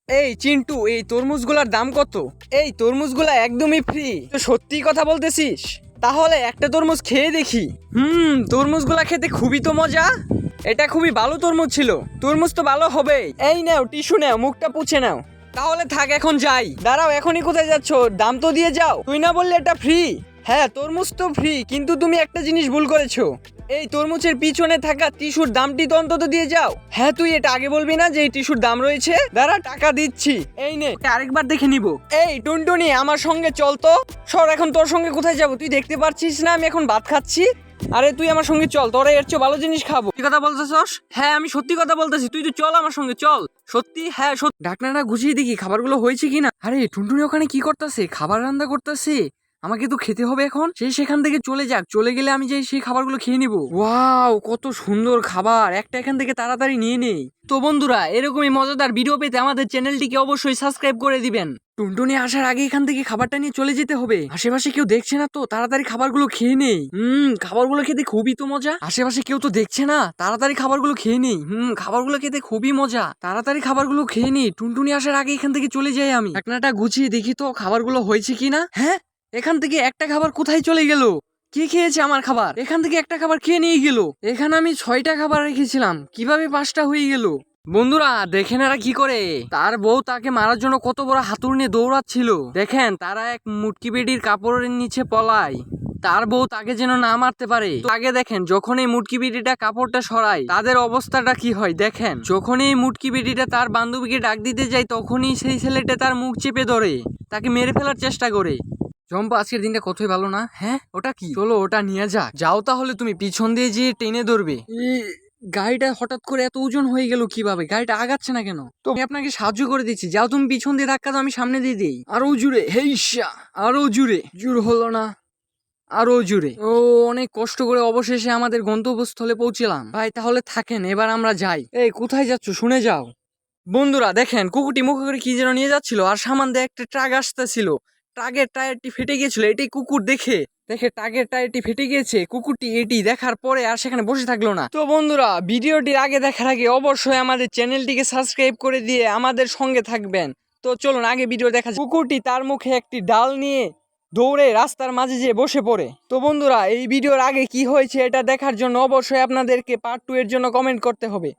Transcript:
এই চিন্টু, এই তরমুজগুলার দাম কত? এই তরমুজগুলা একদমই ফ্রি। তো সত্যি কথা বলতেছিস? তাহলে একটা তরমুজ খেয়ে দেখি। তরমুজগুলা খেতে খুবই তো মজা। এটা খুবই ভালো তরমুজ ছিল। তরমুজ তো ভালো হবে। এই নাও টিস্যু নাও, মুখটা পুছে নাও। তাহলে থাক, এখন যাই। দাঁড়াও, এখনই কোথায় যাচ্ছ? দাম তো দিয়ে যাও। তুই না বললে এটা ফ্রি? হ্যাঁ, তরমুজ তো ফ্রি, কিন্তু তুমি একটা জিনিস ভুল করেছো। এই তরমুজের পিছনে থাকা টিস্যুর দামটি তো অন্তত দিয়ে যাও। হ্যাঁ, তুই এটা আগে বলবি না যে এই টিস্যুর দাম রয়েছে? দাঁড়া, টাকা দিচ্ছি। এই নে, আরেকবার দেখে নিব। এই টুনটুনি, আমার সঙ্গে চল তো। সর, এখন তোর সঙ্গে কোথায় যাব? তুই দেখতে পাচ্ছিস না আমি এখন ভাত খাচ্ছি? আরে তুই আমার সঙ্গে চল, তোরা এর চেয়ে ভালো জিনিস খাবো। কি কথা বলতেছস? হ্যাঁ, আমি সত্যি কথা বলতেছি, তুই তো চল আমার সঙ্গে, চল। সত্যি? হ্যাঁ সত্যি। ঢাকনাটা গুছিয়ে দেখি খাবারগুলো হয়েছে কিনা। আরে টুনটুনি ওখানে কি করতেছে? খাবার রান্না করতেছে। আমাকে তো খেতে হবে এখন। সে সেখান থেকে চলে যাক, চলে গেলে আমি যাই সেই খাবারগুলো খেয়ে নিব। ওয়াও, কত সুন্দর খাবার! একটা এখান থেকে তাড়াতাড়ি নিয়ে নেই। তো বন্ধুরা, এরকমই মজাদার ভিডিও পেতে আমাদের চ্যানেলটিকে অবশ্যই সাবস্ক্রাইব করে দিবেন। টুনটুনি আসার আগে এখান থেকে খাবারটা নিয়ে চলে যেতে হবে। আশেপাশে কেউ দেখছে না তো? তাড়াতাড়ি খাবারগুলো খেয়ে নেই। খাবারগুলো খেতে খুবই তো মজা। আশেপাশে কেউ তো দেখছে না, তাড়াতাড়ি খাবারগুলো খেয়ে নেই। খাবারগুলো খেতে খুবই মজা। তাড়াতাড়ি খাবারগুলো খেয়ে নেই। টুনটুনি আসার আগে এখান থেকে চলে যাই আমি। ঢাকনাটা গুছিয়ে দেখি তো খাবারগুলো হয়েছে কিনা। হ্যাঁ, এখান থেকে একটা খাবার কোথায় চলে গেল? কে খেয়েছে আমার খাবার? এখান থেকে একটা খাবার খেয়ে নিয়ে গেল। এখানে আমি 6টা খাবার রেখেছিলাম, কিভাবে 5টা হয়ে গেল? বন্ধুরা দেখেন এরা কি করে। তার বউ তাকে মারার জন্য কত বড় হাতুড়ি নিয়ে দৌড়াচ্ছিল। দেখেন, তারা এক মুটকি বেডির কাপড়ের নিচে পলায়। তার বউ তাকে যেন না মারতে পারে। তো আগে দেখেন, যখন এই মুটকি বেডিটা কাপড়টা সরায় তাদের অবস্থাটা কি হয় দেখেন। যখনই এই মুটকি বেডিটা তার বান্ধবীকে ডাক দিতে যায়, তখনই সেই ছেলেটা তার মুখ চেপে ধরে তাকে মেরে ফেলার চেষ্টা করে। চম্পা, আজকের দিনটা কতই ভালো না? হ্যাঁ, ওটা কি? চলো ওটা নিয়ে যাক। যাও তাহলে, তুমি পিছন দিয়ে যেয়ে টেনে ধরবে। গাড়িটা হঠাৎ করে এত ওজন হয়ে গেল কিভাবে? গাড়িটা আগাচ্ছে না কেন? তো আমি আপনাকে সাহায্য করে দিচ্ছি। যাও তুমি পিছন দিয়ে ধাক্কা দাও, আমি সামনে দিয়ে দিই। আরো জুড়ে, হেইশা, আরো জুড়ে। জোর হলো না, আরো জুড়ে। ও, অনেক কষ্ট করে অবশেষে আমাদের গন্তব্যস্থলে পৌঁছলাম। ভাই তাহলে থাকেন, এবার আমরা যাই। এই কোথায় যাচ্ছ? শুনে যাও। বন্ধুরা দেখেন, কুকুরটি মুখে করে কি যেন নিয়ে যাচ্ছিল, আর সামান দিয়ে একটা ট্রাক আসতেছিল। ট্রাকের টায়ারটি ফেটে গিয়েছিল। এটি কুকুর দেখে দেখে ট্রাকের টায়ারটি ফেটে গিয়েছে। কুকুরটি এটি দেখার পরে আর সেখানে বসে থাকলো না। তো বন্ধুরা, ভিডিওটির আগে দেখার আগে অবশ্যই আমাদের চ্যানেলটিকে সাবস্ক্রাইব করে দিয়ে আমাদের সঙ্গে থাকবেন। তো চলুন আগে ভিডিও দেখা যাক। কুকুরটি তার মুখে একটি ডাল নিয়ে দৌড়ে রাস্তার মাঝে যেয়ে বসে পড়ে। তো বন্ধুরা, এই ভিডিওর আগে কি হয়েছে এটা দেখার জন্য অবশ্যই আপনাদেরকে পার্ট 2 এর জন্য কমেন্ট করতে হবে।